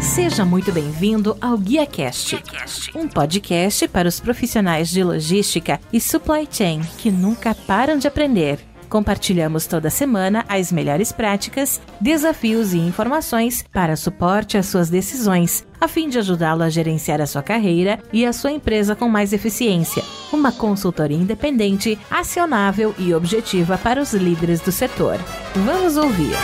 Seja muito bem-vindo ao GuiaCast, um podcast para os profissionais de logística e supply chain que nunca param de aprender. Compartilhamos toda semana as melhores práticas, desafios e informações para suporte às suas decisões, a fim de ajudá-lo a gerenciar a sua carreira e a sua empresa com mais eficiência. Uma consultoria independente, acionável e objetiva para os líderes do setor. Vamos ouvir!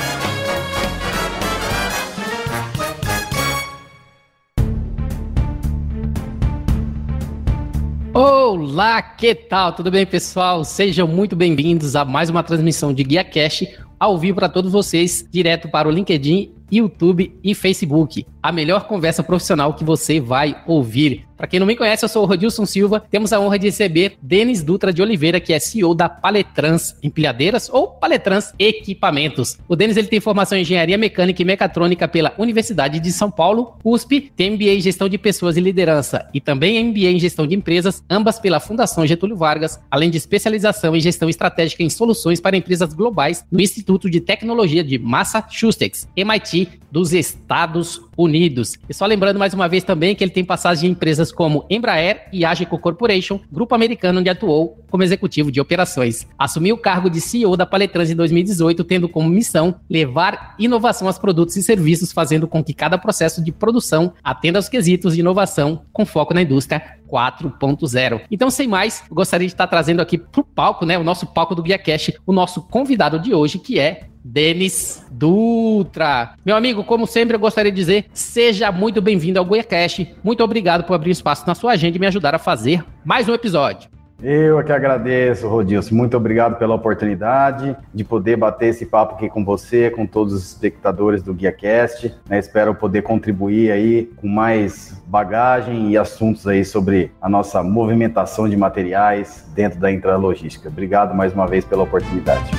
Olá, que tal? Tudo bem, pessoal? Sejam muito bem-vindos a mais uma transmissão de GuiaCast ao vivo para todos vocês, direto para o LinkedIn, YouTube e Facebook. A melhor conversa profissional que você vai ouvir. Para quem não me conhece, eu sou o Rodilson Silva. Temos a honra de receber Denis Dutra de Oliveira, que é CEO da Paletrans Empilhadeiras ou Paletrans Equipamentos. O Denis ele tem formação em Engenharia Mecânica e Mecatrônica pela Universidade de São Paulo, USP, tem MBA em Gestão de Pessoas e Liderança e também MBA em Gestão de Empresas, ambas pela Fundação Getúlio Vargas, além de especialização em Gestão Estratégica em Soluções para Empresas Globais no Instituto de Tecnologia de Massachusetts, MIT, dos Estados Unidos. E só lembrando mais uma vez também que ele tem passagem em empresas como Embraer e Ageco Corporation, grupo americano onde atuou como executivo de operações. Assumiu o cargo de CEO da Paletrans em 2018, tendo como missão levar inovação aos produtos e serviços, fazendo com que cada processo de produção atenda aos quesitos de inovação com foco na indústria 4.0. Então, sem mais, eu gostaria de estar trazendo aqui pro palco, né, o nosso palco do GuiaCast, o nosso convidado de hoje, que é Denis Dutra. Meu amigo, como sempre, eu gostaria de dizer, seja muito bem-vindo ao GuiaCast. Muito obrigado por abrir espaço na sua agenda e me ajudar a fazer mais um episódio. Eu que agradeço, Rodilson. Muito obrigado pela oportunidade de poder bater esse papo aqui com você, com todos os espectadores do GuiaCast. Espero poder contribuir aí com mais bagagem e assuntos aí sobre a nossa movimentação de materiais dentro da intralogística. Obrigado mais uma vez pela oportunidade.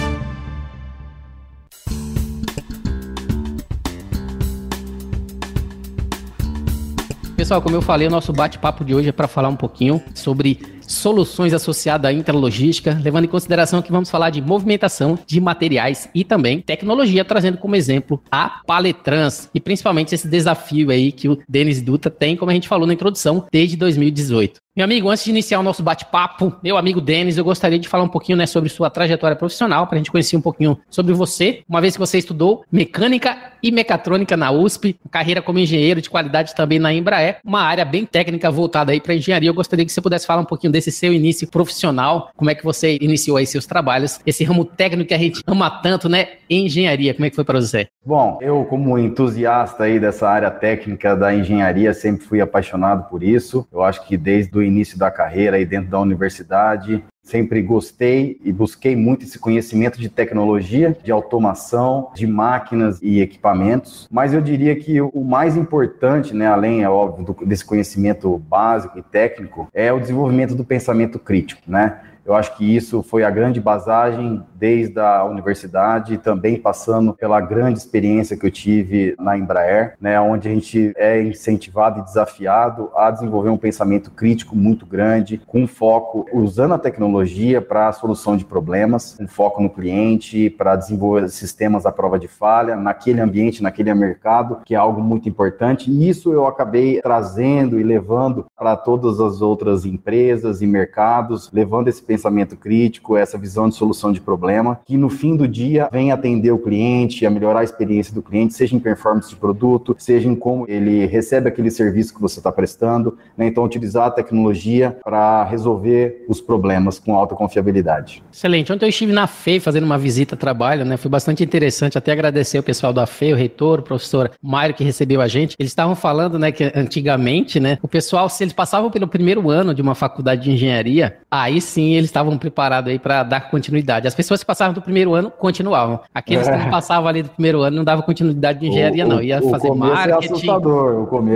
Pessoal, como eu falei, o nosso bate-papo de hoje é para falar um pouquinho sobre soluções associadas à intralogística, levando em consideração que vamos falar de movimentação de materiais e também tecnologia, trazendo como exemplo a Paletrans e principalmente esse desafio aí que o Denis Dutra tem, como a gente falou na introdução, desde 2018. Meu amigo, antes de iniciar o nosso bate-papo, meu amigo Denis, eu gostaria de falar um pouquinho, né, sobre sua trajetória profissional, para a gente conhecer um pouquinho sobre você, uma vez que você estudou mecânica e mecatrônica na USP, carreira como engenheiro de qualidade também na Embraer, uma área bem técnica voltada aí para engenharia. Eu gostaria que você pudesse falar um pouquinho desse seu início profissional, como é que você iniciou aí seus trabalhos, esse ramo técnico que a gente ama tanto, né, engenharia, como é que foi para você? Bom, eu como entusiasta aí dessa área técnica da engenharia, sempre fui apaixonado por isso. Eu acho que desde o início da carreira aí dentro da universidade, sempre gostei e busquei muito esse conhecimento de tecnologia, de automação, de máquinas e equipamentos. Mas eu diria que o mais importante, né, além, é óbvio, desse conhecimento básico e técnico, é o desenvolvimento do pensamento crítico, né? Eu acho que isso foi a grande basagem desde a universidade, também passando pela grande experiência que eu tive na Embraer, né, onde a gente é incentivado e desafiado a desenvolver um pensamento crítico muito grande, com foco, usando a tecnologia para a solução de problemas, com foco no cliente, para desenvolver sistemas à prova de falha, naquele ambiente, naquele mercado, que é algo muito importante. E isso eu acabei trazendo e levando para todas as outras empresas e mercados, levando esse pensamento crítico, essa visão de solução de problema, que no fim do dia vem atender o cliente, a melhorar a experiência do cliente, seja em performance de produto, seja em como ele recebe aquele serviço que você está prestando, né? Então, utilizar a tecnologia para resolver os problemas com alta confiabilidade. Excelente. Ontem eu estive na FEI fazendo uma visita a trabalho, né? Foi bastante interessante, até agradecer o pessoal da FEI, o reitor, o professor Mário, que recebeu a gente. Eles estavam falando, né, que antigamente, né, o pessoal, se eles passavam pelo primeiro ano de uma faculdade de engenharia, aí sim eles estavam preparados aí para dar continuidade. As pessoas que passavam do primeiro ano continuavam. Aqueles que não passavam ali do primeiro ano não davam continuidade de engenharia, não. Ia fazer marketing,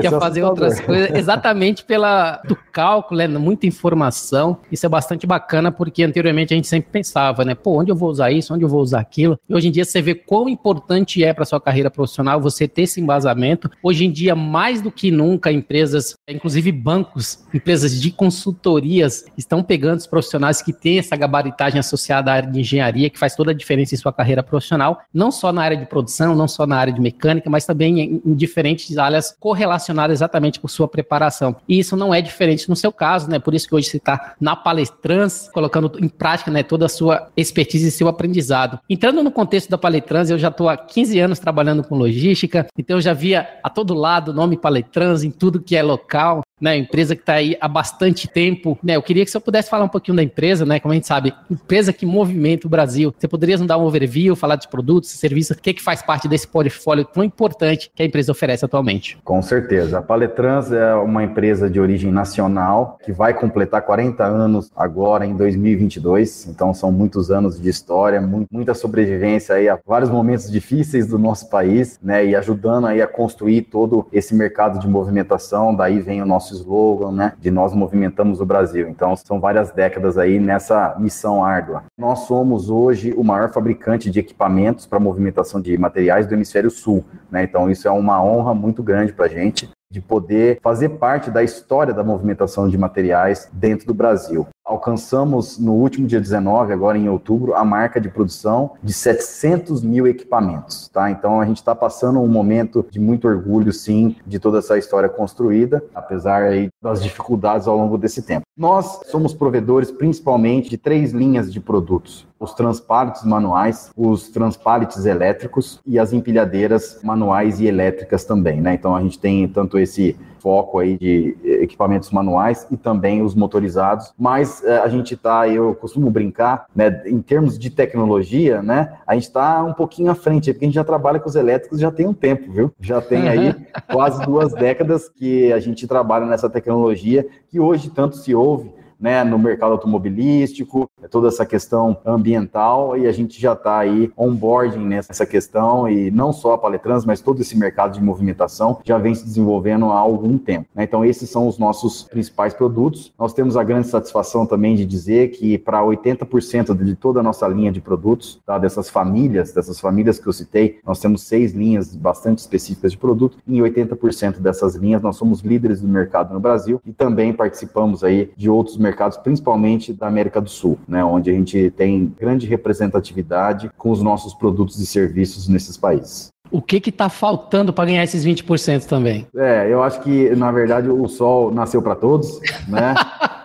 ia fazer outras coisas, exatamente do cálculo, né? Muita informação. Isso é bastante bacana, porque anteriormente a gente sempre pensava, né? Pô, onde eu vou usar isso? Onde eu vou usar aquilo? E hoje em dia você vê quão importante é para sua carreira profissional você ter esse embasamento. Hoje em dia, mais do que nunca, empresas, inclusive bancos, empresas de consultorias, estão pegando os profissionais profissionais que têm essa gabaritagem associada à área de engenharia, que faz toda a diferença em sua carreira profissional, não só na área de produção, não só na área de mecânica, mas também em diferentes áreas correlacionadas exatamente por sua preparação. E isso não é diferente no seu caso, né? Por isso que hoje você está na Paletrans, colocando em prática, né, toda a sua expertise e seu aprendizado. Entrando no contexto da Paletrans, eu já estou há 15 anos trabalhando com logística, então eu já via a todo lado o nome Paletrans em tudo que é local, né, empresa que está aí há bastante tempo, né, eu queria que você pudesse falar um pouquinho da empresa, né, como a gente sabe, empresa que movimenta o Brasil. Você poderia nos dar um overview, falar dos produtos, serviços, o que faz parte desse portfólio tão importante que a empresa oferece atualmente? Com certeza. A Paletrans é uma empresa de origem nacional que vai completar 40 anos agora em 2022, então são muitos anos de história, muita sobrevivência aí a vários momentos difíceis do nosso país, né, e ajudando aí a construir todo esse mercado de movimentação. Daí vem o nosso slogan, né, de nós movimentamos o Brasil. Então, são várias décadas aí nessa missão árdua. Nós somos hoje o maior fabricante de equipamentos para movimentação de materiais do Hemisfério Sul, né? Então, isso é uma honra muito grande para a gente, de poder fazer parte da história da movimentação de materiais dentro do Brasil. Alcançamos no último dia 19, agora em outubro, a marca de produção de 700 mil equipamentos, tá? Então a gente está passando um momento de muito orgulho, sim, de toda essa história construída, apesar aí das dificuldades ao longo desse tempo. Nós somos provedores principalmente de 3 linhas de produtos: os transpaletes manuais, os transpaletes elétricos e as empilhadeiras manuais e elétricas também, né? Então a gente tem tanto esse foco aí de equipamentos manuais e também os motorizados, mas a gente tá, eu costumo brincar, né, em termos de tecnologia, né, a gente tá um pouquinho à frente, porque a gente já trabalha com os elétricos já tem um tempo, viu? Já tem aí quase 2 décadas que a gente trabalha nessa tecnologia que hoje tanto se ouve, né, no mercado automobilístico, toda essa questão ambiental, e a gente já está aí onboarding nessa questão, e não só a Paletrans, mas todo esse mercado de movimentação já vem se desenvolvendo há algum tempo, né? Então esses são os nossos principais produtos. Nós temos a grande satisfação também de dizer que para 80% de toda a nossa linha de produtos, tá, dessas famílias que eu citei, nós temos 6 linhas bastante específicas de produto, e em 80% dessas linhas nós somos líderes do mercado no Brasil, e também participamos aí de outros mercados, principalmente da América do Sul, né, onde a gente tem grande representatividade com os nossos produtos e serviços nesses países. O que está faltando para ganhar esses 20% também? Eu acho que, na verdade, o sol nasceu para todos, né?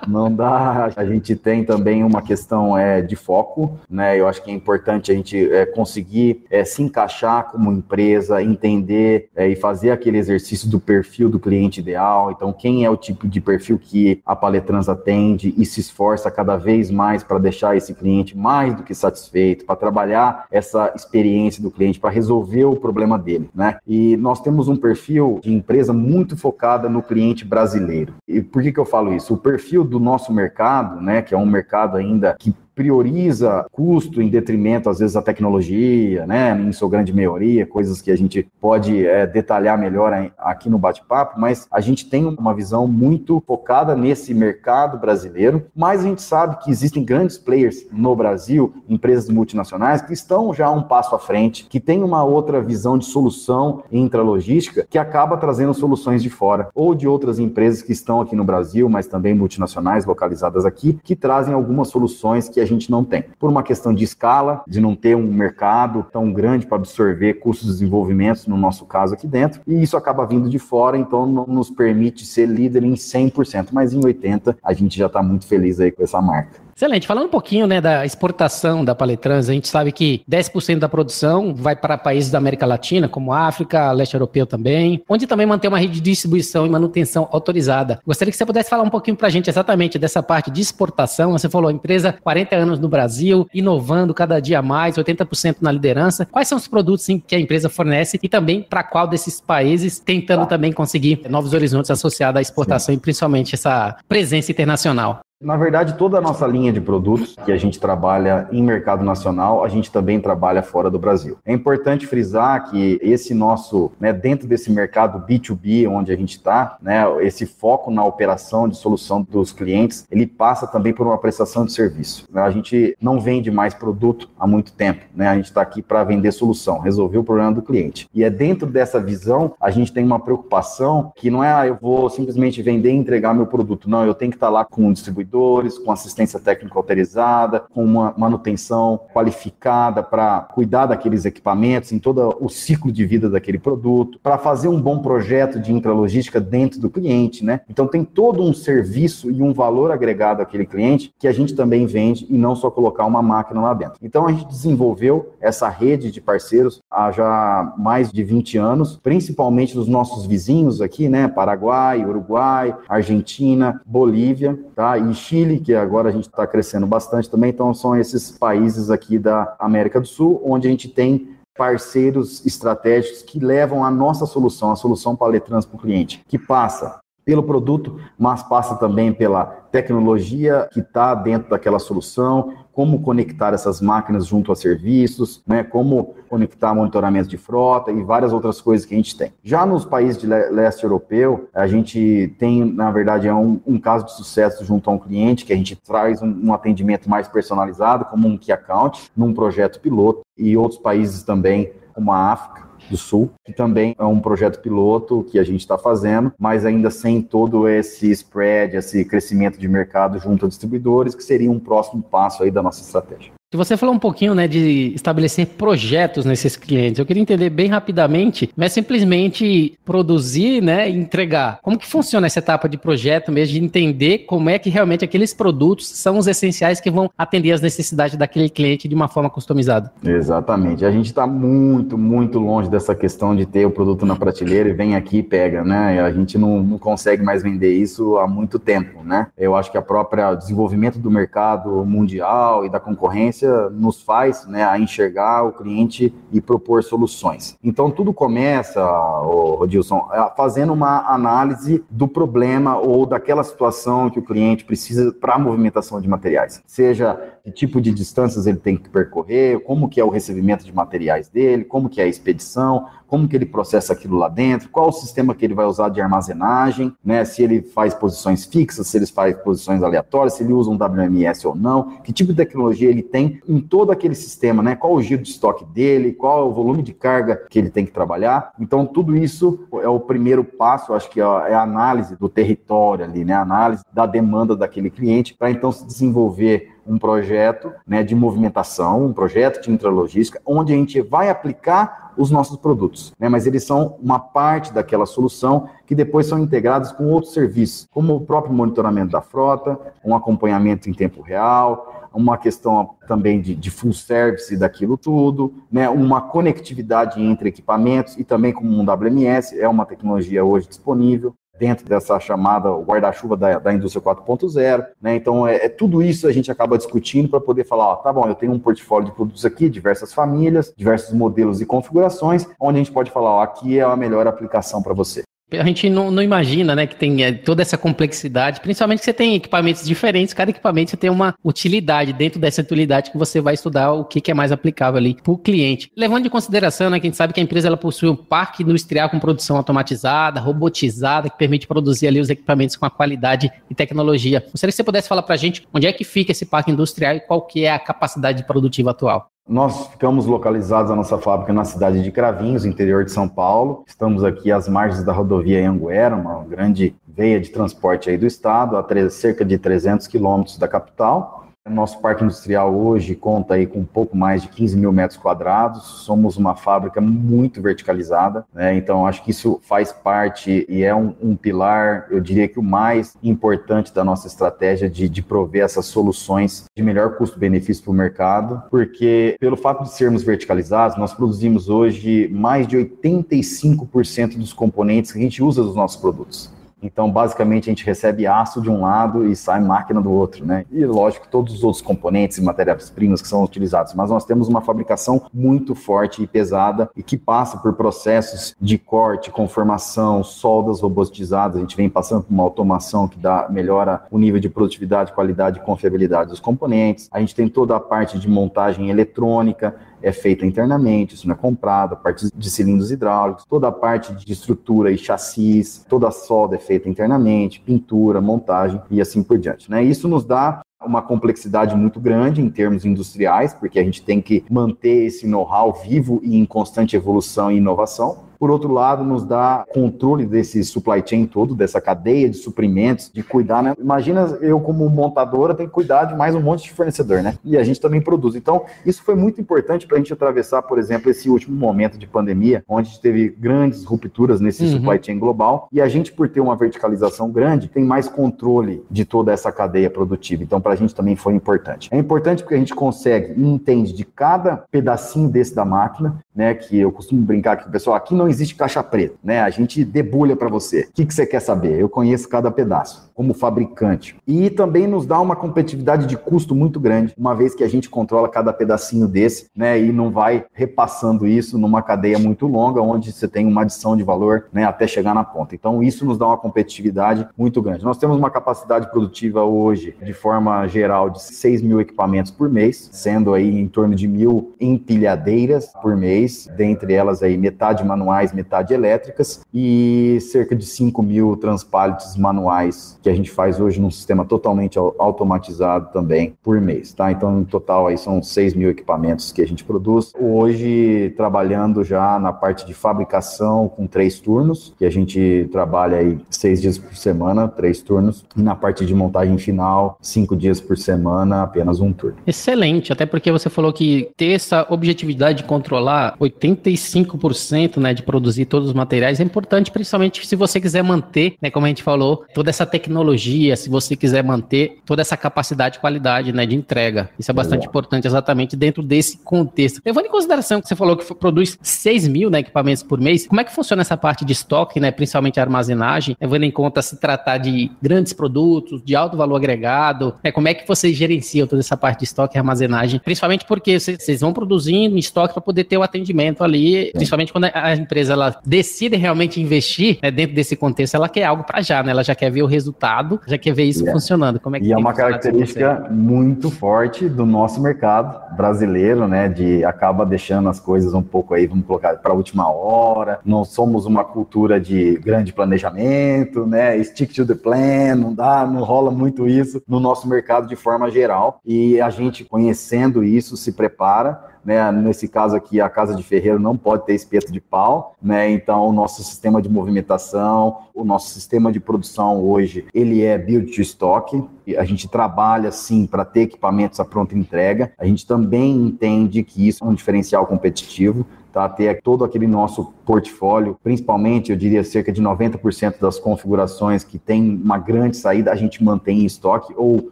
Não dá. A gente tem também uma questão de foco, né? Eu acho que é importante a gente conseguir se encaixar como empresa, entender e fazer aquele exercício do perfil do cliente ideal. Então, quem é o tipo de perfil que a Paletrans atende e se esforça cada vez mais para deixar esse cliente mais do que satisfeito, para trabalhar essa experiência do cliente, para resolver o problema dele, né? E nós temos um perfil de empresa muito focada no cliente brasileiro. E por que eu falo isso? O perfil do nosso mercado, né, que é um mercado ainda que prioriza custo em detrimento, às vezes, da tecnologia, né, em sua grande maioria, coisas que a gente pode detalhar melhor aqui no bate-papo, mas a gente tem uma visão muito focada nesse mercado brasileiro, mas a gente sabe que existem grandes players no Brasil, empresas multinacionais, que estão já um passo à frente, que têm uma outra visão de solução intralogística, que acaba trazendo soluções de fora, ou de outras empresas que estão aqui no Brasil, mas também multinacionais localizadas aqui, que trazem algumas soluções que a gente não tem. Por uma questão de escala, de não ter um mercado tão grande para absorver custos de desenvolvimento, no nosso caso aqui dentro, e isso acaba vindo de fora, então não nos permite ser líder em 100%, mas em 80% a gente já está muito feliz aí com essa marca. Excelente. Falando um pouquinho, né, da exportação da Paletrans, a gente sabe que 10% da produção vai para países da América Latina, como África, leste europeu também, onde também mantém uma rede de distribuição e manutenção autorizada. Gostaria que você pudesse falar um pouquinho para a gente exatamente dessa parte de exportação. Você falou, empresa 40 anos no Brasil, inovando cada dia mais, 80% na liderança. Quais são os produtos sim, que a empresa fornece e também para qual desses países, tentando também conseguir novos horizontes associados à exportação e principalmente essa presença internacional? Na verdade, toda a nossa linha de produtos que a gente trabalha em mercado nacional, a gente também trabalha fora do Brasil. É importante frisar que esse nosso, né, dentro desse mercado B2B onde a gente está, né, esse foco na operação de solução dos clientes, ele passa também por uma prestação de serviço. A gente não vende mais produto há muito tempo, né? A gente está aqui para vender solução, resolver o problema do cliente. E dentro dessa visão, a gente tem uma preocupação que não é eu vou simplesmente vender e entregar meu produto. Não, eu tenho que estar lá com o distribuidor, distribuidores, com assistência técnica autorizada, com uma manutenção qualificada para cuidar daqueles equipamentos em todo o ciclo de vida daquele produto, para fazer um bom projeto de intralogística dentro do cliente, né? Então tem todo um serviço e um valor agregado àquele cliente que a gente também vende e não só colocar uma máquina lá dentro. Então a gente desenvolveu essa rede de parceiros há já mais de 20 anos, principalmente dos nossos vizinhos aqui, né? Paraguai, Uruguai, Argentina, Bolívia, tá? E Chile, que agora a gente está crescendo bastante também. Então são esses países aqui da América do Sul, onde a gente tem parceiros estratégicos que levam a nossa solução, a solução Paletrans para o cliente, que passa pelo produto, mas passa também pela tecnologia que está dentro daquela solução, como conectar essas máquinas junto a serviços, né, como conectar monitoramento de frota e várias outras coisas que a gente tem. Já nos países de leste europeu, a gente tem, na verdade, um caso de sucesso junto a um cliente, que a gente traz um atendimento mais personalizado, como um Key Account, num projeto piloto, e outros países também, como a África do Sul, que também é um projeto piloto que a gente está fazendo, mas ainda sem todo esse spread, esse crescimento de mercado junto a distribuidores, que seria um próximo passo aí da nossa estratégia. Você falou um pouquinho, né, de estabelecer projetos nesses clientes. Eu queria entender bem rapidamente, não é simplesmente produzir, né, e entregar. Como que funciona essa etapa de projeto mesmo, de entender como é que realmente aqueles produtos são os essenciais que vão atender as necessidades daquele cliente de uma forma customizada? Exatamente. A gente está muito, muito longe dessa questão de ter o produto na prateleira e vem aqui e pega, né? A gente não consegue mais vender isso há muito tempo, né? Eu acho que a própria desenvolvimento do mercado mundial e da concorrência nos faz, né, a enxergar o cliente e propor soluções. Então, tudo começa, Rodilson, fazendo uma análise do problema ou daquela situação que o cliente precisa para a movimentação de materiais. Seja que tipo de distâncias ele tem que percorrer, como que é o recebimento de materiais dele, como que é a expedição, como que ele processa aquilo lá dentro, qual o sistema que ele vai usar de armazenagem, né? Se ele faz posições fixas, se ele faz posições aleatórias, se ele usa um WMS ou não, que tipo de tecnologia ele tem em todo aquele sistema, né? Qual o giro de estoque dele, qual é o volume de carga que ele tem que trabalhar. Então, tudo isso é o primeiro passo, acho que é a análise do território ali, né? A análise da demanda daquele cliente, para então se desenvolver um projeto, né, de movimentação, um projeto de intralogística, onde a gente vai aplicar os nossos produtos, né, mas eles são uma parte daquela solução que depois são integrados com outros serviços, como o próprio monitoramento da frota, um acompanhamento em tempo real, uma questão também de full service daquilo tudo, né, uma conectividade entre equipamentos e também como um WMS, é uma tecnologia hoje disponível dentro dessa chamada guarda-chuva da indústria 4.0, né? Então, tudo isso a gente acaba discutindo para poder falar, ó, tá bom, eu tenho um portfólio de produtos aqui, diversas famílias, diversos modelos e configurações, onde a gente pode falar, ó, aqui é a melhor aplicação para você. A gente não imagina, né, que tem toda essa complexidade, principalmente que você tem equipamentos diferentes, cada equipamento você tem uma utilidade, dentro dessa utilidade que você vai estudar o que é mais aplicável ali para o cliente. Levando em consideração, né, que a gente sabe que a empresa ela possui um parque industrial com produção automatizada, robotizada, que permite produzir ali os equipamentos com a qualidade e tecnologia. Gostaria que você pudesse falar para a gente onde é que fica esse parque industrial e qual que é a capacidade produtiva atual. Nós ficamos localizados a nossa fábrica na cidade de Cravinhos, interior de São Paulo. Estamos aqui às margens da rodovia Anhanguera, uma grande veia de transporte aí do estado, a cerca de 300 quilômetros da capital. Nosso parque industrial hoje conta aí com um pouco mais de 15 mil metros quadrados. Somos uma fábrica muito verticalizada, né? Então acho que isso faz parte e é um pilar, eu diria que o mais importante da nossa estratégia de prover essas soluções de melhor custo-benefício para o mercado, porque pelo fato de sermos verticalizados, nós produzimos hoje mais de 85% dos componentes que a gente usa nos nossos produtos. Então, basicamente, a gente recebe aço de um lado e sai máquina do outro, né? E, lógico, todos os outros componentes e matérias-primas que são utilizados. Mas nós temos uma fabricação muito forte e pesada e que passa por processos de corte, conformação, soldas robotizadas. A gente vem passando por uma automação que melhora o nível de produtividade, qualidade e confiabilidade dos componentes. A gente tem toda a parte de montagem eletrônica, é feita internamente, isso não é comprado, a parte de cilindros hidráulicos, toda a parte de estrutura e chassis, toda a solda é feita internamente, pintura, montagem e assim por diante, né? Isso nos dá uma complexidade muito grande em termos industriais, porque a gente tem que manter esse know-how vivo e em constante evolução e inovação, por outro lado, nos dá controle desse supply chain todo, dessa cadeia de suprimentos, de cuidar, né? Imagina eu como montadora tenho que cuidar de mais um monte de fornecedor, né? E a gente também produz. Então, isso foi muito importante para a gente atravessar, por exemplo, esse último momento de pandemia, onde a gente teve grandes rupturas nesse supply chain global, e a gente, por ter uma verticalização grande, tem mais controle de toda essa cadeia produtiva. Então, para a gente também foi importante. É importante porque a gente consegue e entende de cada pedacinho desse da máquina, né? Que eu costumo brincar que o pessoal, aqui não existe caixa preta, né? A gente debulha para você. O que você quer saber? Eu conheço cada pedaço, como fabricante. E também nos dá uma competitividade de custo muito grande, uma vez que a gente controla cada pedacinho desse, né? E não vai repassando isso numa cadeia muito longa, onde você tem uma adição de valor, né? Até chegar na ponta. Então, isso nos dá uma competitividade muito grande. Nós temos uma capacidade produtiva hoje, de forma geral, de 6 mil equipamentos por mês, sendo aí em torno de 1.000 empilhadeiras por mês, dentre elas aí metade manuais, metade elétricas, e cerca de 5 mil transpalets manuais, que a gente faz hoje num sistema totalmente automatizado também por mês, tá? Então, no total aí são 6 mil equipamentos que a gente produz. Hoje, trabalhando já na parte de fabricação com 3 turnos, que a gente trabalha aí 6 dias por semana, 3 turnos, e na parte de montagem final, 5 dias por semana, apenas 1 turno. Excelente, até porque você falou que ter essa objetividade de controlar 85%, né, de produzir todos os materiais é importante, principalmente se você quiser manter, né, como a gente falou, toda essa tecnologia, se você quiser manter toda essa capacidade e qualidade, né, de entrega. Isso é bastante importante exatamente dentro desse contexto. Levando em consideração que você falou que produz 6 mil, né, equipamentos por mês, como é que funciona essa parte de estoque, né, principalmente a armazenagem, levando em conta se tratar de grandes produtos, de alto valor agregado, né, como é que vocês gerenciam toda essa parte de estoque e armazenagem, principalmente porque vocês vão produzindo em estoque para poder ter o atendimento ali, principalmente quando a empresa ela decide realmente investir, né, dentro desse contexto, ela quer algo para já, né, ela já quer ver o resultado, já quer ver isso funcionando. Como é que e é uma característica muito forte do nosso mercado brasileiro, né, de acaba deixando as coisas um pouco aí, vamos colocar, para a última hora, não somos uma cultura de grande planejamento, né, stick to the plan, não rola muito isso no nosso mercado de forma geral, e a gente conhecendo isso se prepara, né? Nesse caso aqui, a casa de ferreiro não pode ter espeto de pau, né? Então o nosso sistema de movimentação, o nosso sistema de produção hoje, ele é build to stock. A gente trabalha sim para ter equipamentos à pronta entrega. A gente também entende que isso é um diferencial competitivo, tá? Ter todo aquele nosso portfólio, principalmente, eu diria, cerca de 90% das configurações que tem uma grande saída, a gente mantém em estoque ou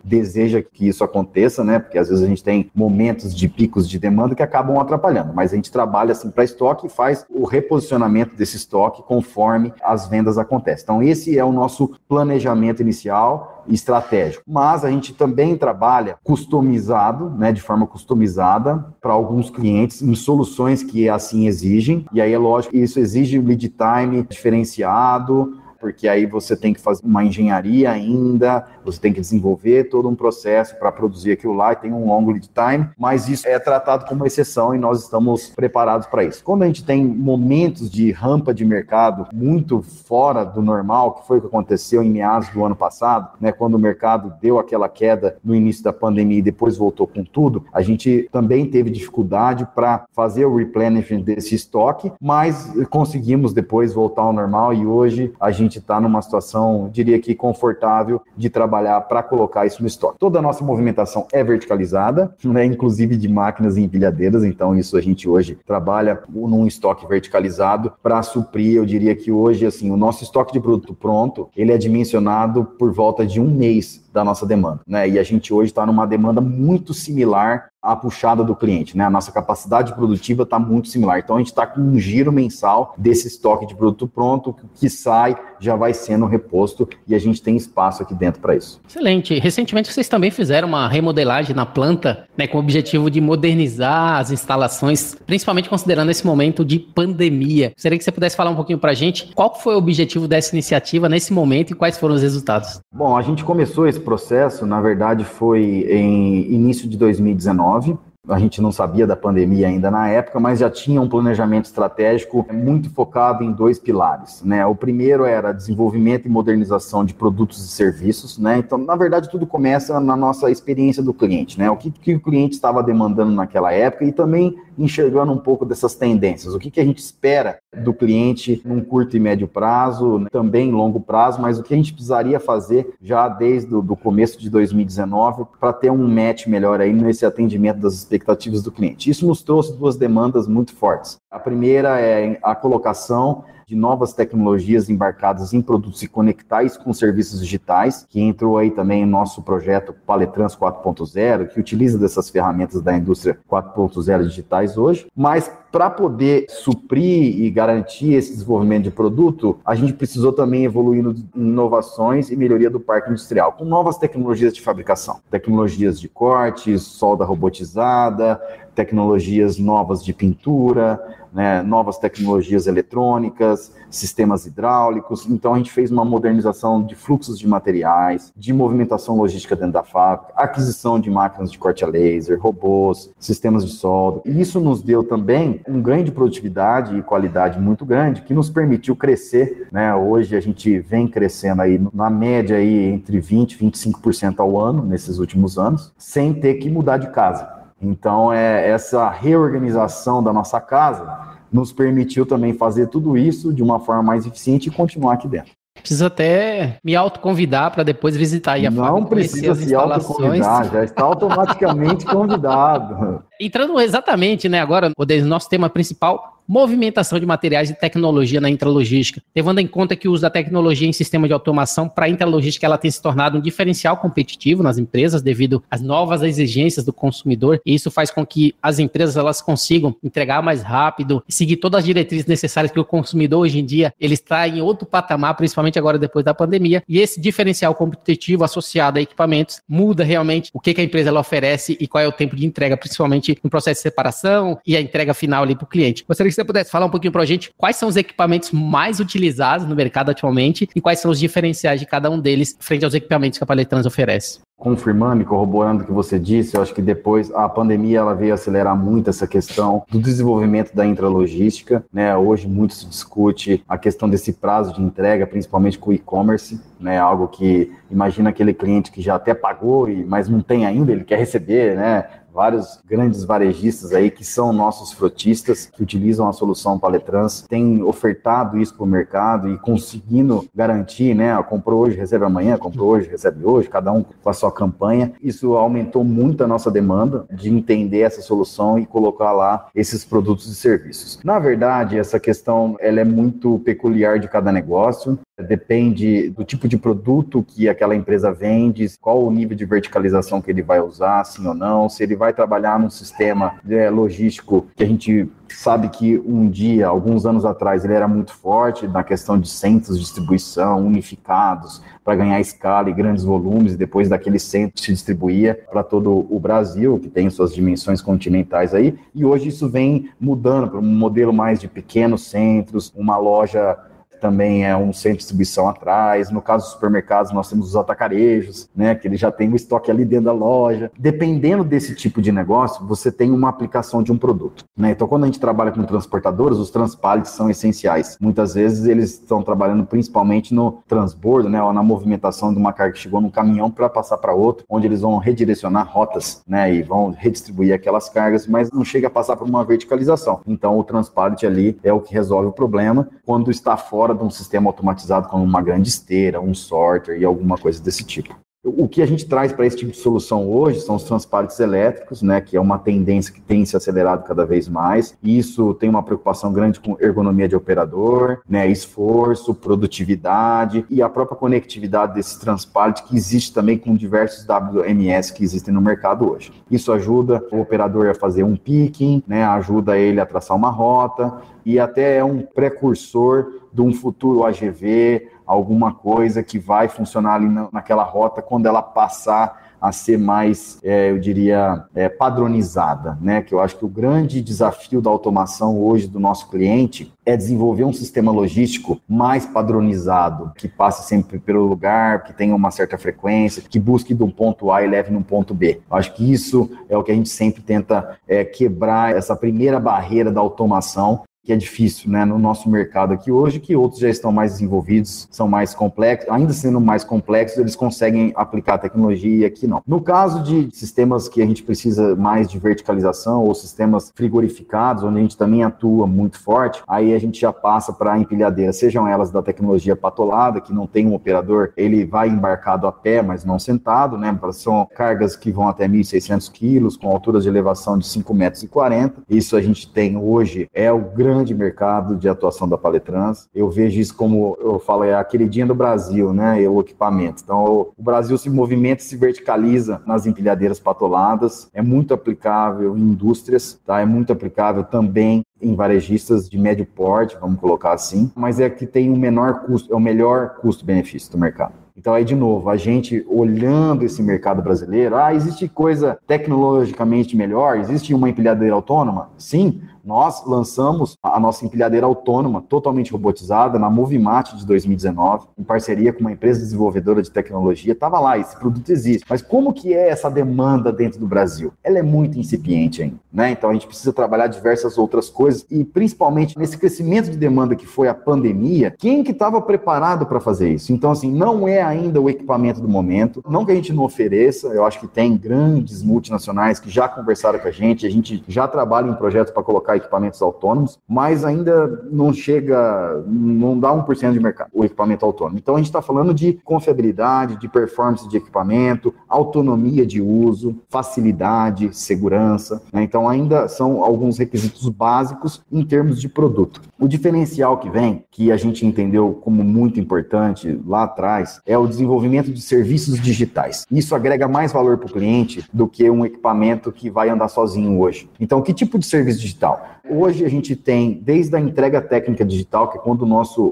deseja que isso aconteça, né? Porque às vezes a gente tem momentos de picos de demanda que acabam atrapalhando, mas a gente trabalha assim para estoque e faz o reposicionamento desse estoque conforme as vendas acontecem. Então, esse é o nosso planejamento inicial e estratégico. Mas a gente também trabalha customizado, né, de forma customizada para alguns clientes em soluções que assim exigem, e aí é lógico que isso exige um lead time diferenciado, porque aí você tem que fazer uma engenharia ainda, você tem que desenvolver todo um processo para produzir aquilo lá, e tem um longo lead time, mas isso é tratado como exceção e nós estamos preparados para isso. Quando a gente tem momentos de rampa de mercado muito fora do normal, que foi o que aconteceu em meados do ano passado, né, quando o mercado deu aquela queda no início da pandemia e depois voltou com tudo, a gente também teve dificuldade para fazer o replenishment desse estoque, mas conseguimos depois voltar ao normal e hoje a gente está numa situação, diria que confortável, de trabalhar para colocar isso no estoque. Toda a nossa movimentação é verticalizada, né, inclusive de máquinas e empilhadeiras, então isso a gente hoje trabalha num estoque verticalizado para suprir, eu diria que hoje, assim, o nosso estoque de produto pronto, ele é dimensionado por volta de 1 mês da nossa demanda, né? E a gente hoje está numa demanda muito similar à puxada do cliente, né? A nossa capacidade produtiva está muito similar. Então, a gente está com um giro mensal desse estoque de produto pronto que sai, já vai sendo reposto e a gente tem espaço aqui dentro para isso. Excelente. Recentemente, vocês também fizeram uma remodelagem na planta, né? Com o objetivo de modernizar as instalações, principalmente considerando esse momento de pandemia. Gostaria que você pudesse falar um pouquinho para a gente qual foi o objetivo dessa iniciativa nesse momento e quais foram os resultados. Bom, a gente começou esse processo, na verdade, foi em início de 2019. A gente não sabia da pandemia ainda na época, mas já tinha um planejamento estratégico muito focado em 2 pilares, né? O primeiro era desenvolvimento e modernização de produtos e serviços, né? Então, na verdade, tudo começa na nossa experiência do cliente, né? O que o cliente estava demandando naquela época e também enxergando um pouco dessas tendências. O que a gente espera do cliente num curto e médio prazo, também longo prazo, mas o que a gente precisaria fazer já desde o começo de 2019 para ter um match melhor aí nesse atendimento das expectativas do cliente. Isso nos trouxe duas demandas muito fortes. A primeira é a colocação de novas tecnologias embarcadas em produtos e conectar isso com serviços digitais, que entrou aí também em nosso projeto Paletrans 4.0, que utiliza dessas ferramentas da indústria 4.0 digitais hoje, mas para poder suprir e garantir esse desenvolvimento de produto, a gente precisou também evoluir em inovações e melhoria do parque industrial, com novas tecnologias de fabricação, tecnologias de corte, solda robotizada, tecnologias novas de pintura, né, novas tecnologias eletrônicas, sistemas hidráulicos. Então, a gente fez uma modernização de fluxos de materiais, de movimentação logística dentro da fábrica, aquisição de máquinas de corte a laser, robôs, sistemas de solda. E isso nos deu também um ganho de produtividade e qualidade muito grande, que nos permitiu crescer, né? Hoje a gente vem crescendo aí, na média, aí, entre 20% e 25% ao ano, nesses últimos anos, sem ter que mudar de casa. Então, essa reorganização da nossa casa nos permitiu também fazer tudo isso de uma forma mais eficiente e continuar aqui dentro. Preciso até me autoconvidar para depois visitar aí a fábrica. Não precisa se autoconvidar, já está automaticamente convidado. Entrando exatamente, né, agora, o nosso tema principal, movimentação de materiais e tecnologia na intralogística. Levando em conta que o uso da tecnologia em sistema de automação para a intralogística, ela tem se tornado um diferencial competitivo nas empresas devido às novas exigências do consumidor, e isso faz com que as empresas elas consigam entregar mais rápido, seguir todas as diretrizes necessárias que o consumidor hoje em dia ele está em outro patamar, principalmente agora depois da pandemia, e esse diferencial competitivo associado a equipamentos muda realmente o que a empresa ela oferece e qual é o tempo de entrega, principalmente no processo de separação e a entrega final ali para o cliente. Gostaria que você pudesse falar um pouquinho para a gente quais são os equipamentos mais utilizados no mercado atualmente e quais são os diferenciais de cada um deles frente aos equipamentos que a Paletrans oferece. Confirmando e corroborando o que você disse, eu acho que depois a pandemia ela veio acelerar muito essa questão do desenvolvimento da intralogística, né? Hoje muito se discute a questão desse prazo de entrega, principalmente com o e-commerce, né? Algo que imagina aquele cliente que já até pagou, mas não tem ainda, ele quer receber, né? Vários grandes varejistas aí que são nossos frotistas, que utilizam a solução Paletrans, têm ofertado isso para o mercado e conseguindo garantir, né? Comprou hoje, recebe amanhã, comprou hoje, recebe hoje, cada um com a sua campanha. Isso aumentou muito a nossa demanda de entender essa solução e colocar lá esses produtos e serviços. Na verdade, essa questão ela é muito peculiar de cada negócio. Depende do tipo de produto que aquela empresa vende, qual o nível de verticalização que ele vai usar, sim ou não, se ele vai trabalhar num sistema logístico que a gente sabe que um dia, alguns anos atrás, ele era muito forte na questão de centros de distribuição unificados para ganhar escala e grandes volumes, e depois daquele centro se distribuía para todo o Brasil, que tem suas dimensões continentais aí, e hoje isso vem mudando para um modelo mais de pequenos centros, uma loja também é um centro de distribuição atrás. No caso dos supermercados, nós temos os atacarejos, né, que ele já tem o estoque ali dentro da loja. Dependendo desse tipo de negócio, você tem uma aplicação de um produto, né? Então, quando a gente trabalha com transportadoras, os transpallets são essenciais. Muitas vezes, eles estão trabalhando principalmente no transbordo, né, ou na movimentação de uma carga que chegou num caminhão para passar para outro, onde eles vão redirecionar rotas, né, e vão redistribuir aquelas cargas, mas não chega a passar por uma verticalização. Então, o transpallet ali é o que resolve o problema quando está fora de um sistema automatizado como uma grande esteira, um sorter e alguma coisa desse tipo. O que a gente traz para esse tipo de solução hoje são os transpallets elétricos, né, que é uma tendência que tem se acelerado cada vez mais. Isso tem uma preocupação grande com ergonomia de operador, né, esforço, produtividade e a própria conectividade desse transpallet que existe também com diversos WMS que existem no mercado hoje. Isso ajuda o operador a fazer um picking, né, ajuda ele a traçar uma rota e até é um precursor de um futuro AGV, alguma coisa que vai funcionar ali naquela rota quando ela passar a ser mais, eu diria, padronizada, né? Que eu acho que o grande desafio da automação hoje do nosso cliente é desenvolver um sistema logístico mais padronizado, que passe sempre pelo lugar, que tenha uma certa frequência, que busque do ponto A e leve no ponto B. Eu acho que isso é o que a gente sempre tenta quebrar, essa primeira barreira da automação, que é difícil, né, no nosso mercado aqui hoje, que outros já estão mais desenvolvidos, são mais complexos, ainda sendo mais complexos, eles conseguem aplicar a tecnologia e aqui não. No caso de sistemas que a gente precisa mais de verticalização ou sistemas frigorificados, onde a gente também atua muito forte, aí a gente já passa para a empilhadeira, sejam elas da tecnologia patolada, que não tem um operador, ele vai embarcado a pé, mas não sentado, né, são cargas que vão até 1.600 quilos, com alturas de elevação de 5,40 metros. Isso a gente tem hoje, é o grande mercado de atuação da Paletrans. Eu vejo isso como, eu falo, é a queridinha do Brasil, né, o equipamento. Então, o Brasil se movimenta e se verticaliza nas empilhadeiras patoladas, é muito aplicável em indústrias, tá? É muito aplicável também em varejistas de médio porte, vamos colocar assim, mas é que tem o menor custo, é o melhor custo-benefício do mercado. Então, aí, de novo, a gente olhando esse mercado brasileiro, existe coisa tecnologicamente melhor? Existe uma empilhadeira autônoma? Sim, nós lançamos a nossa empilhadeira autônoma, totalmente robotizada, na Movimart de 2019, em parceria com uma empresa desenvolvedora de tecnologia. Estava lá, esse produto existe. Mas como que é essa demanda dentro do Brasil? Ela é muito incipiente ainda, né? Então, a gente precisa trabalhar diversas outras coisas e, principalmente, nesse crescimento de demanda que foi a pandemia, quem que estava preparado para fazer isso? Então, assim, não é ainda o equipamento do momento, não que a gente não ofereça, eu acho que tem grandes multinacionais que já conversaram com a gente já trabalha em projetos para colocar equipamentos autônomos, mas ainda não chega, não dá 1% de mercado, o equipamento autônomo. Então a gente está falando de confiabilidade, de performance de equipamento, autonomia de uso, facilidade, segurança, né? Então ainda são alguns requisitos básicos em termos de produto. O diferencial que vem, que a gente entendeu como muito importante lá atrás, é o desenvolvimento de serviços digitais. Isso agrega mais valor para o cliente do que um equipamento que vai andar sozinho hoje. Então, que tipo de serviço digital? Hoje a gente tem, desde a entrega técnica digital, que é quando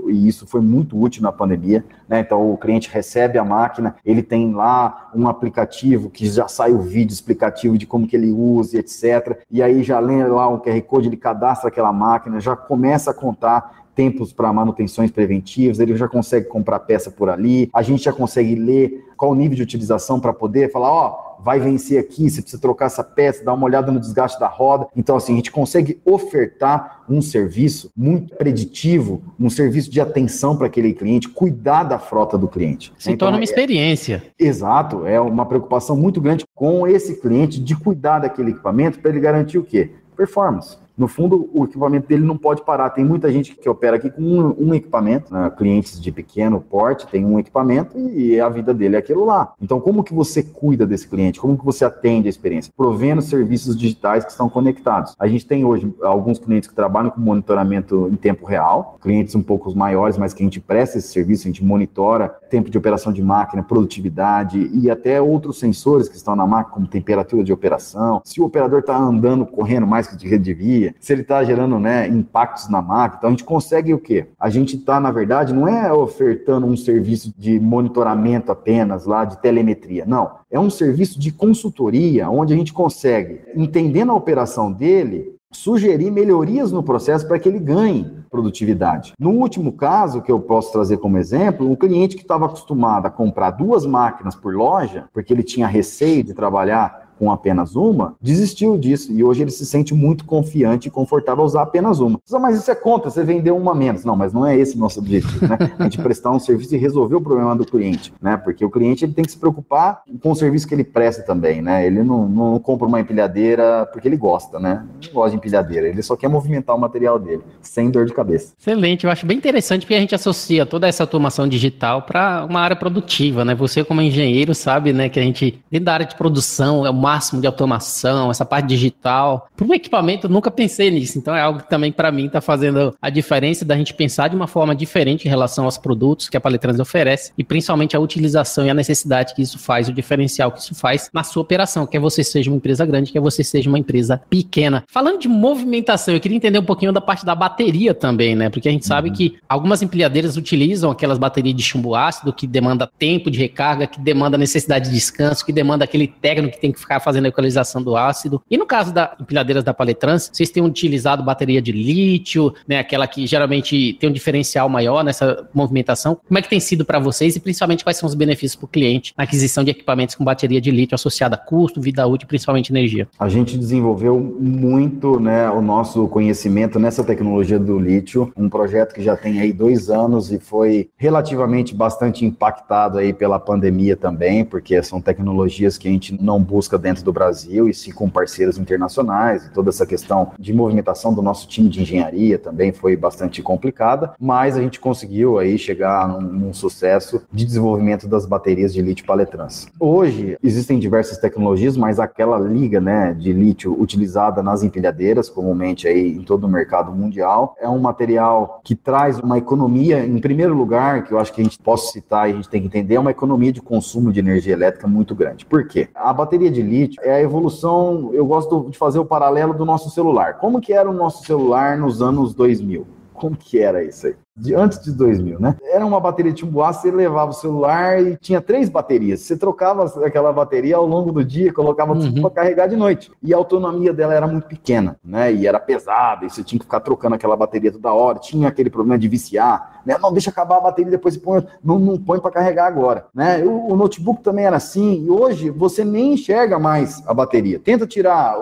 e isso foi muito útil na pandemia, né? Então o cliente recebe a máquina, ele tem lá um aplicativo que já sai o vídeo explicativo de como que ele usa, etc. E aí já lê lá um QR Code, ele cadastra aquela máquina, já começa a contar tempos para manutenções preventivas, ele já consegue comprar peça por ali, a gente já consegue ler qual o nível de utilização para poder falar, vai vencer aqui, você precisa trocar essa peça, dar uma olhada no desgaste da roda. Então, assim, a gente consegue ofertar um serviço muito preditivo, um serviço de atenção para aquele cliente, cuidar da frota do cliente. Se torna uma experiência. Exato, é uma preocupação muito grande com esse cliente de cuidar daquele equipamento para ele garantir o quê? Performance. No fundo, o equipamento dele não pode parar. Tem muita gente que opera aqui com um equipamento, né? Clientes de pequeno porte tem um equipamento e a vida dele é aquilo lá. Então, como que você cuida desse cliente? Como que você atende a experiência? Provendo serviços digitais que estão conectados. A gente tem hoje alguns clientes que trabalham com monitoramento em tempo real, clientes um pouco maiores, mas que a gente presta esse serviço, a gente monitora tempo de operação de máquina, produtividade e até outros sensores que estão na máquina, como temperatura de operação, se o operador está andando, correndo mais que devia, se ele está gerando, né, impactos na máquina. Então a gente consegue o quê? A gente está, na verdade, não é ofertando um serviço de monitoramento apenas lá, de telemetria, não. É um serviço de consultoria, onde a gente consegue, entendendo a operação dele, sugerir melhorias no processo para que ele ganhe produtividade. No último caso, que eu posso trazer como exemplo, um cliente que estava acostumado a comprar 2 máquinas por loja, porque ele tinha receio de trabalhar com apenas uma, desistiu disso e hoje ele se sente muito confiante e confortável a usar apenas uma. Mas isso é conta, você vendeu uma menos. Não, mas não é esse o nosso objetivo, né? A gente prestar um serviço e resolver o problema do cliente, né? Porque o cliente ele tem que se preocupar com o serviço que ele presta também, né? Ele não compra uma empilhadeira porque ele gosta, né? Não gosta de empilhadeira, ele só quer movimentar o material dele, sem dor de cabeça. Excelente, eu acho bem interessante porque a gente associa toda essa automação digital para uma área produtiva, né? Você como engenheiro sabe, né, que a gente, dentro da área de produção, é o máximo de automação, essa parte digital. Para um equipamento, eu nunca pensei nisso. Então, é algo que também, para mim, está fazendo a diferença da gente pensar de uma forma diferente em relação aos produtos que a Paletrans oferece e, principalmente, a utilização e a necessidade que isso faz, o diferencial que isso faz na sua operação, quer você seja uma empresa grande, quer você seja uma empresa pequena. Falando de movimentação, eu queria entender um pouquinho da parte da bateria também, né? Porque a gente sabe que algumas empilhadeiras utilizam aquelas baterias de chumbo ácido que demanda tempo de recarga, que demanda necessidade de descanso, que demanda aquele técnico que tem que ficar ficar fazendo a equalização do ácido. E no caso das empilhadeiras da Paletrans, vocês têm utilizado bateria de lítio, né, aquela que geralmente tem um diferencial maior nessa movimentação. Como é que tem sido para vocês e principalmente quais são os benefícios para o cliente na aquisição de equipamentos com bateria de lítio associada a custo, vida útil e principalmente energia? A gente desenvolveu muito, né, o nosso conhecimento nessa tecnologia do lítio, um projeto que já tem aí 2 anos e foi relativamente bastante impactado aí pela pandemia também, porque são tecnologias que a gente não busca dentro do Brasil e sim com parceiros internacionais, e toda essa questão de movimentação do nosso time de engenharia também foi bastante complicada, mas a gente conseguiu aí chegar num sucesso de desenvolvimento das baterias de lítio Paletrans. Hoje existem diversas tecnologias, mas aquela liga, né, de lítio utilizada nas empilhadeiras, comumente aí em todo o mercado mundial, é um material que traz uma economia, em primeiro lugar, que eu acho que a gente pode citar e a gente tem que entender, é uma economia de consumo de energia elétrica muito grande. Por quê? A bateria de lítio é a evolução, eu gosto de fazer o paralelo do nosso celular. Como que era o nosso celular nos anos 2000? Como que era isso aí? Antes de 2000, né? Era uma bateria de chumbo ácido, você levava o celular e tinha 3 baterias. Você trocava aquela bateria ao longo do dia, colocava tudo para carregar de noite. E a autonomia dela era muito pequena, né? E era pesada, e você tinha que ficar trocando aquela bateria toda hora. Tinha aquele problema de viciar, né? Não, deixa acabar a bateria, depois põe, não põe para carregar agora, né? O notebook também era assim, e hoje você nem enxerga mais a bateria. Tenta tirar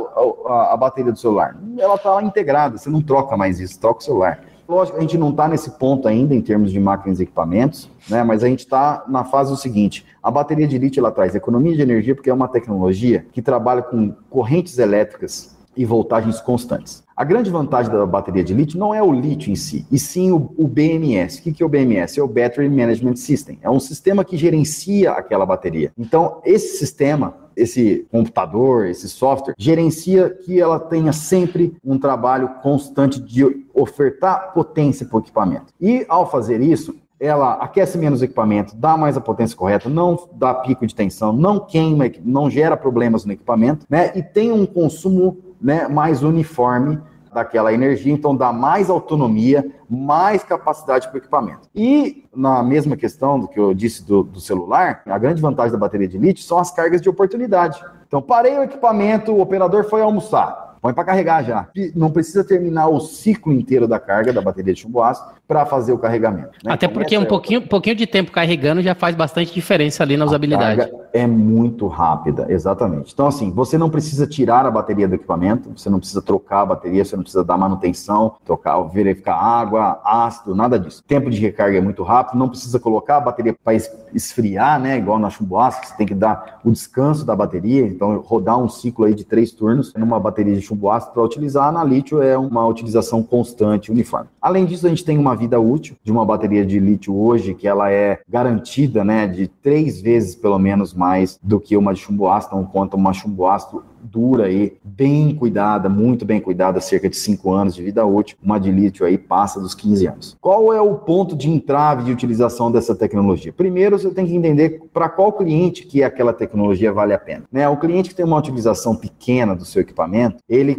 a bateria do celular. Ela tá lá integrada, você não troca mais isso, troca o celular. Lógico, a gente não está nesse ponto ainda em termos de máquinas e equipamentos, né? Mas a gente está na fase do seguinte: a bateria de lítio ela traz economia de energia porque é uma tecnologia que trabalha com correntes elétricas e voltagens constantes. A grande vantagem da bateria de lítio não é o lítio em si, e sim o BMS. O que é o BMS? É o Battery Management System. É um sistema que gerencia aquela bateria. Então, esse sistema, esse computador, esse software, gerencia que ela tenha sempre um trabalho constante de ofertar potência para o equipamento. E, ao fazer isso, ela aquece menos o equipamento, dá mais a potência correta, não dá pico de tensão, não queima, não gera problemas no equipamento, né? E tem um consumo, né, mais uniforme daquela energia, então dá mais autonomia, mais capacidade para o equipamento. E na mesma questão do que eu disse do celular, a grande vantagem da bateria de lítio são as cargas de oportunidade. Então parei o equipamento, o operador foi almoçar, põe para carregar já. Não precisa terminar o ciclo inteiro da carga da bateria de chumbo ácido para fazer o carregamento, né? Até porque um pouquinho de tempo carregando já faz bastante diferença ali na usabilidade. A carga é muito rápida, exatamente. Então, assim, você não precisa tirar a bateria do equipamento, você não precisa trocar a bateria, você não precisa dar manutenção, trocar, verificar água, ácido, nada disso. O tempo de recarga é muito rápido, não precisa colocar a bateria para esfriar, né? Igual na chumbo ácido, você tem que dar o descanso da bateria, então rodar um ciclo aí de 3 turnos numa bateria de chumbo ácido para utilizar. Na lítio é uma utilização constante, uniforme. Além disso, a gente tem uma vida útil de uma bateria de lítio hoje, que ela é garantida, né, de 3 vezes pelo menos mais do que uma de chumbo ácido, então conta uma chumbo ácido dura aí, bem cuidada, muito bem cuidada, cerca de 5 anos de vida útil. Uma de lítio aí passa dos 15 anos. Qual é o ponto de entrave de utilização dessa tecnologia? Primeiro, você tem que entender para qual cliente que aquela tecnologia vale a pena, né? O cliente que tem uma utilização pequena do seu equipamento, ele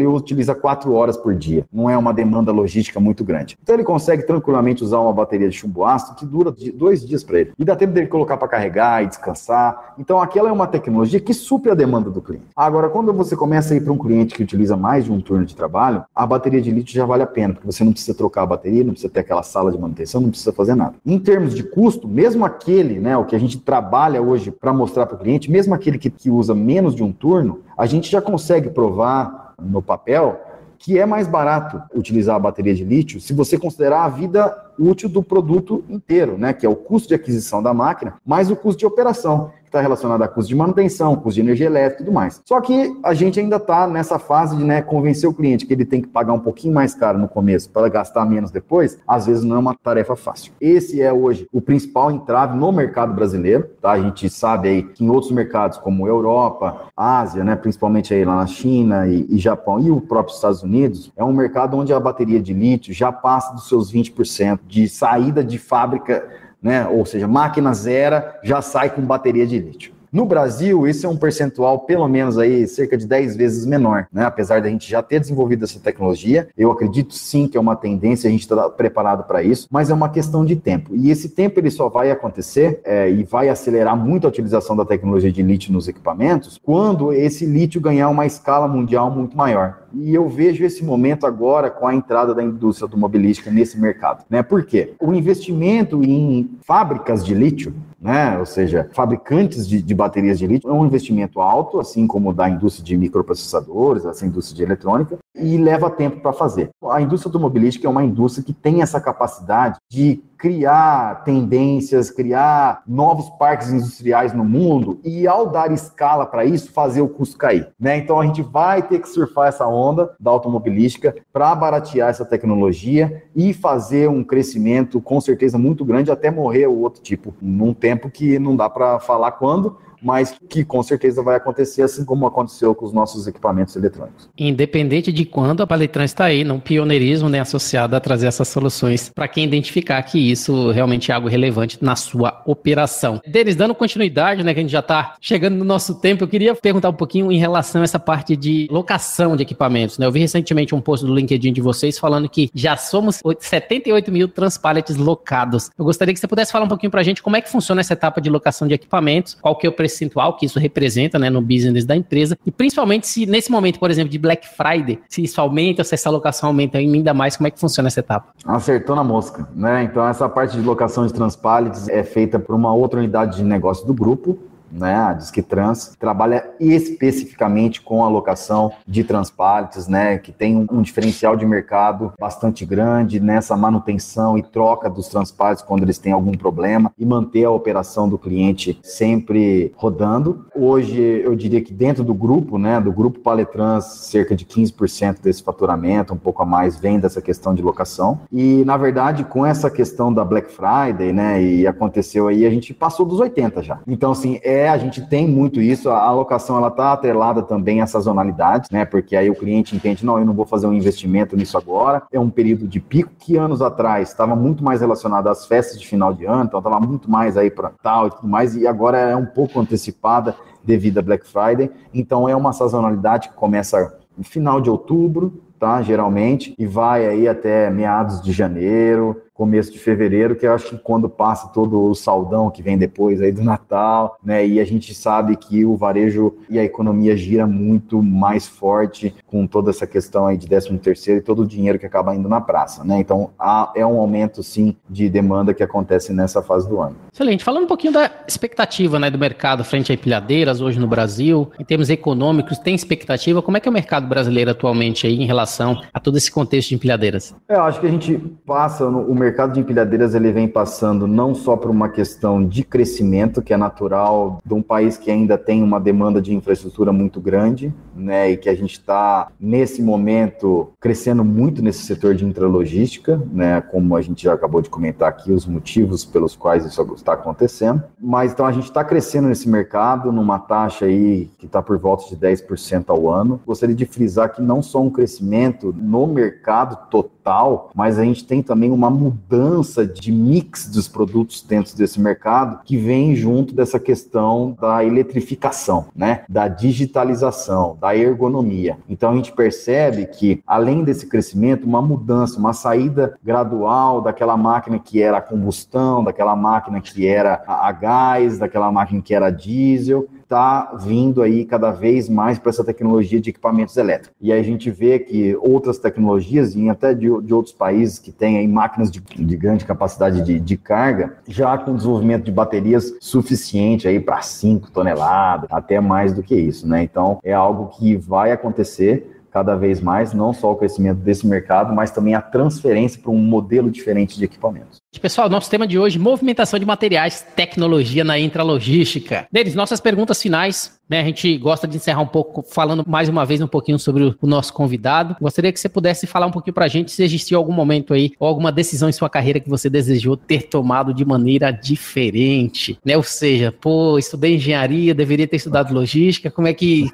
utiliza 4 horas por dia, não é uma demanda logística muito grande. Então ele consegue tranquilamente usar uma bateria de chumbo ácido que dura 2 dias para ele. E dá tempo dele colocar para carregar e descansar. Então aquela é uma tecnologia que supre a demanda do cliente. Agora, quando você começa a ir para um cliente que utiliza mais de um turno de trabalho, a bateria de lítio já vale a pena, porque você não precisa trocar a bateria, não precisa ter aquela sala de manutenção, não precisa fazer nada. Em termos de custo, mesmo aquele, né, o que a gente trabalha hoje para mostrar para o cliente, mesmo aquele que usa menos de um turno, a gente já consegue provar no papel que é mais barato utilizar a bateria de lítio se você considerar a vida útil do produto inteiro, né, que é o custo de aquisição da máquina, mais o custo de operação, que está relacionado a custo de manutenção, custo de energia elétrica e tudo mais. Só que a gente ainda está nessa fase de, né, convencer o cliente que ele tem que pagar um pouquinho mais caro no começo para gastar menos depois, às vezes não é uma tarefa fácil. Esse é hoje o principal entrave no mercado brasileiro, tá? A gente sabe aí que em outros mercados como Europa, Ásia, né, principalmente aí lá na China e Japão e o próprio Estados Unidos, é um mercado onde a bateria de lítio já passa dos seus 20% de saída de fábrica, né? Ou seja, máquina zero já sai com bateria de lítio. No Brasil, isso é um percentual, pelo menos aí, cerca de 10 vezes menor, né? Apesar da gente já ter desenvolvido essa tecnologia, eu acredito sim que é uma tendência, a gente está preparado para isso, mas é uma questão de tempo. E esse tempo ele só vai acontecer e vai acelerar muito a utilização da tecnologia de lítio nos equipamentos quando esse lítio ganhar uma escala mundial muito maior. E eu vejo esse momento agora com a entrada da indústria automobilística nesse mercado, né? Por quê? O investimento em fábricas de lítio, né? Ou seja, fabricantes de baterias de lítio, é um investimento alto, assim como da indústria de microprocessadores, essa indústria de eletrônica, e leva tempo para fazer. A indústria automobilística é uma indústria que tem essa capacidade de criar tendências, criar novos parques industriais no mundo e, ao dar escala para isso, fazer o custo cair, né? Então, a gente vai ter que surfar essa onda da automobilística para baratear essa tecnologia e fazer um crescimento, com certeza, muito grande, até morrer o outro tipo, num tempo que não dá para falar quando, mas que com certeza vai acontecer, assim como aconteceu com os nossos equipamentos eletrônicos. Independente de quando, a Paletrans está aí, num pioneirismo, né, associado a trazer essas soluções para quem identificar que isso realmente é algo relevante na sua operação. Denis, dando continuidade, né, que a gente já está chegando no nosso tempo, eu queria perguntar um pouquinho em relação a essa parte de locação de equipamentos, né? Eu vi recentemente um post do LinkedIn de vocês falando que já somos 78 mil transpallets locados. Eu gostaria que você pudesse falar um pouquinho para a gente como é que funciona essa etapa de locação de equipamentos, qual que é o percentual que isso representa, né, no business da empresa, e principalmente se nesse momento, por exemplo, de Black Friday, se isso aumenta, se essa locação aumenta ainda mais, como é que funciona essa etapa? Acertou na mosca, né? Então essa parte de locação de transpallets é feita por uma outra unidade de negócio do grupo, né, a Disquetrans, trabalha especificamente com a locação de transpallets, né, que tem um diferencial de mercado bastante grande nessa manutenção e troca dos transpallets quando eles têm algum problema e manter a operação do cliente sempre rodando. Hoje, eu diria que dentro do grupo, né, do grupo Paletrans, cerca de 15% desse faturamento, um pouco a mais, vem dessa questão de locação. E, na verdade, com essa questão da Black Friday, né, e aconteceu aí, a gente passou dos 80 já. Então, assim, a gente tem muito isso, a alocação ela está atrelada também à sazonalidade, né? Porque aí o cliente entende, não, eu não vou fazer um investimento nisso agora, é um período de pico que anos atrás estava muito mais relacionado às festas de final de ano, então estava muito mais aí para tal e tudo mais, e agora é um pouco antecipada devido à Black Friday, então é uma sazonalidade que começa no final de outubro, tá? Geralmente, e vai aí até meados de janeiro, começo de fevereiro, que eu acho que quando passa todo o saldão que vem depois aí do Natal, né, e a gente sabe que o varejo e a economia gira muito mais forte com toda essa questão aí de 13º e todo o dinheiro que acaba indo na praça, né, então é um aumento sim de demanda que acontece nessa fase do ano. Excelente, falando um pouquinho da expectativa, né, do mercado frente a empilhadeiras hoje no Brasil, em termos econômicos, tem expectativa? Como é que é o mercado brasileiro atualmente aí em relação a todo esse contexto de empilhadeiras? Eu acho que a gente passa, o mercado de empilhadeiras ele vem passando não só por uma questão de crescimento, que é natural de um país que ainda tem uma demanda de infraestrutura muito grande, né, e que a gente está, nesse momento, crescendo muito nesse setor de intralogística, né, como a gente já acabou de comentar aqui, os motivos pelos quais isso está acontecendo. Mas, então, a gente está crescendo nesse mercado, numa taxa aí que está por volta de 10% ao ano. Gostaria de frisar que não só um crescimento no mercado total, mas a gente tem também uma mudança de mix dos produtos dentro desse mercado que vem junto dessa questão da eletrificação, né, da digitalização, da ergonomia. Então a gente percebe que, além desse crescimento, uma mudança, uma saída gradual daquela máquina que era a combustão, daquela máquina que era a gás, daquela máquina que era a diesel, está vindo aí cada vez mais para essa tecnologia de equipamentos elétricos. E aí a gente vê que outras tecnologias, e até de outros países que têm aí máquinas de grande capacidade de carga, já com desenvolvimento de baterias suficiente aí para 5 toneladas, até mais do que isso, né? Então é algo que vai acontecer cada vez mais, não só o crescimento desse mercado, mas também a transferência para um modelo diferente de equipamentos. Pessoal, nosso tema de hoje, movimentação de materiais, tecnologia na intralogística. Denis, nossas perguntas finais. né? A gente gosta de encerrar um pouco falando mais uma vez um pouquinho sobre o nosso convidado. Gostaria que você pudesse falar um pouquinho pra gente se existiu algum momento aí, ou alguma decisão em sua carreira que você desejou ter tomado de maneira diferente, né? Ou seja, estudei engenharia, deveria ter estudado logística. Como é que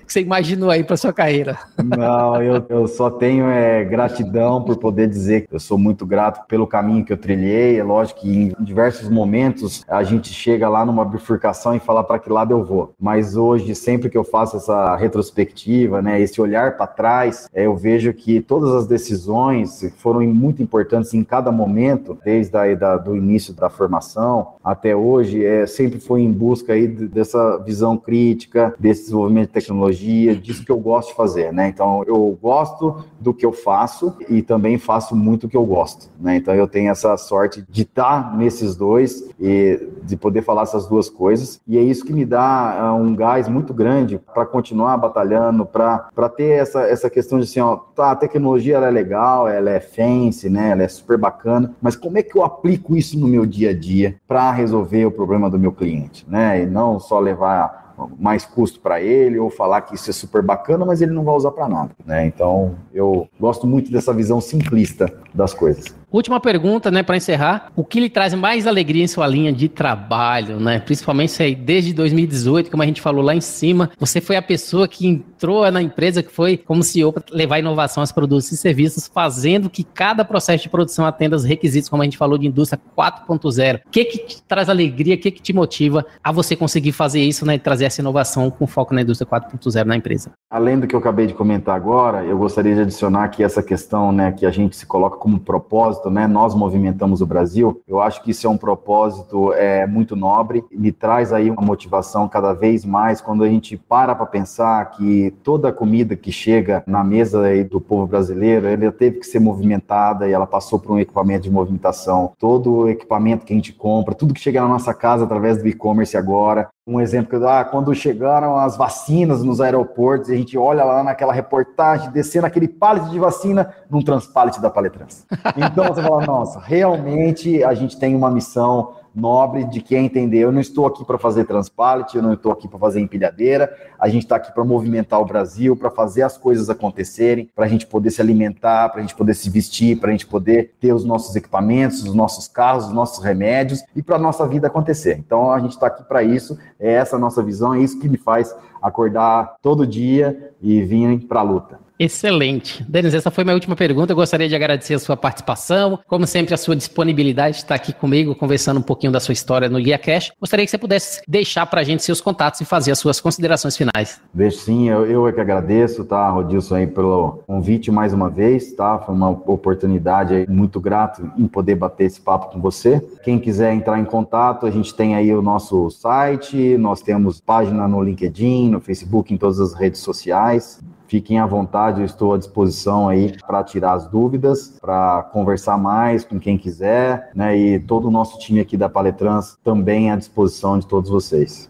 você imaginou aí pra sua carreira? Não, eu só tenho gratidão por poder dizer que eu sou muito grato pelo caminho que eu trilhei. É lógico que em diversos momentos a gente chega lá numa bifurcação e fala para que lado eu vou. Mas hoje, sempre que eu faço essa retrospectiva, né, esse olhar para trás, eu vejo que todas as decisões foram muito importantes em cada momento, desde do início da formação até hoje, sempre foi em busca aí dessa visão crítica, desse desenvolvimento de tecnologia, disso que eu gosto de fazer, né? Então, eu gosto do que eu faço e também faço muito o que eu gosto, né? Então, eu tenho essa sorte de estar nesses dois e de poder falar essas duas coisas, e é isso que me dá um gás muito grande para continuar batalhando, para ter essa questão de assim, a tecnologia ela é legal, ela é fancy, né? Ela é super bacana, mas como é que eu aplico isso no meu dia a dia para resolver o problema do meu cliente, né? E não só levar mais custo para ele ou falar que isso é super bacana, mas ele não vai usar para nada, né? Então, eu gosto muito dessa visão simplista das coisas. Última pergunta, né, para encerrar. O que lhe traz mais alegria em sua linha de trabalho, né? Principalmente aí, desde 2018, como a gente falou lá em cima, você foi a pessoa que entrou na empresa, que foi como CEO para levar inovação aos produtos e serviços, fazendo que cada processo de produção atenda aos requisitos, como a gente falou, de indústria 4.0. O que te traz alegria, o que te motiva a você conseguir fazer isso, né, e trazer essa inovação com foco na indústria 4.0 na empresa? Além do que eu acabei de comentar agora, eu gostaria de adicionar aqui essa questão, né, que a gente se coloca como propósito, né? Nós movimentamos o Brasil. Eu acho que isso é um propósito muito nobre, me traz aí uma motivação cada vez mais quando a gente para pensar que toda a comida que chega na mesa aí do povo brasileiro, ela teve que ser movimentada e ela passou por um equipamento de movimentação. Todo o equipamento que a gente compra, tudo que chega na nossa casa através do e-commerce agora. Um exemplo que eu dou, quando chegaram as vacinas nos aeroportos, a gente olha lá naquela reportagem, descendo aquele pallet de vacina num transpallet da Paletrans. Então você fala, nossa, realmente a gente tem uma missão nobre de que é entender, eu não estou aqui para fazer transpallet, eu não estou aqui para fazer empilhadeira, a gente está aqui para movimentar o Brasil, para fazer as coisas acontecerem, para a gente poder se alimentar, para a gente poder se vestir, para a gente poder ter os nossos equipamentos, os nossos carros, os nossos remédios e para a nossa vida acontecer. Então a gente está aqui para isso, é essa a nossa visão, é isso que me faz acordar todo dia e vir para a luta. Excelente. Denis, essa foi minha última pergunta. Eu gostaria de agradecer a sua participação, como sempre a sua disponibilidade de estar aqui comigo, conversando um pouquinho da sua história no GuiaCast. Gostaria que você pudesse deixar para a gente seus contatos e fazer as suas considerações finais. Deixo sim, eu é que agradeço, tá, Rodilson, aí pelo convite mais uma vez, tá? Foi uma oportunidade aí, muito grato em poder bater esse papo com você. Quem quiser entrar em contato, a gente tem aí o nosso site, nós temos página no LinkedIn, no Facebook, em todas as redes sociais. Fiquem à vontade, eu estou à disposição aí para tirar as dúvidas, para conversar mais com quem quiser, né? E todo o nosso time aqui da Paletrans também à disposição de todos vocês.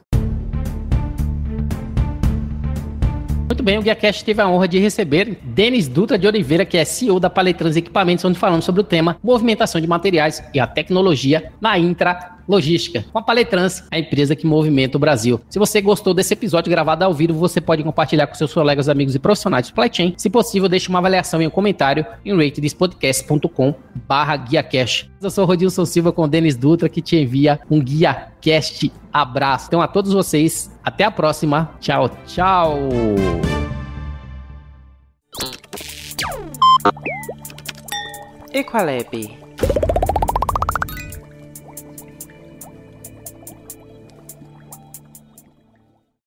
Muito bem, o GuiaCast teve a honra de receber Denis Dutra de Oliveira, que é CEO da Paletrans Equipamentos, onde falamos sobre o tema movimentação de materiais e a tecnologia na intralogística, com a Paletrans, a empresa que movimenta o Brasil. Se você gostou desse episódio gravado ao vivo, você pode compartilhar com seus colegas, amigos e profissionais de supply chain. Se possível, deixe uma avaliação e um comentário em ratethispodcast.com/GuiaCast. Eu sou o Rodilson Silva com o Denis Dutra, que te envia um GuiaCast abraço. Então, a todos vocês, até a próxima. Tchau, tchau! Equalab.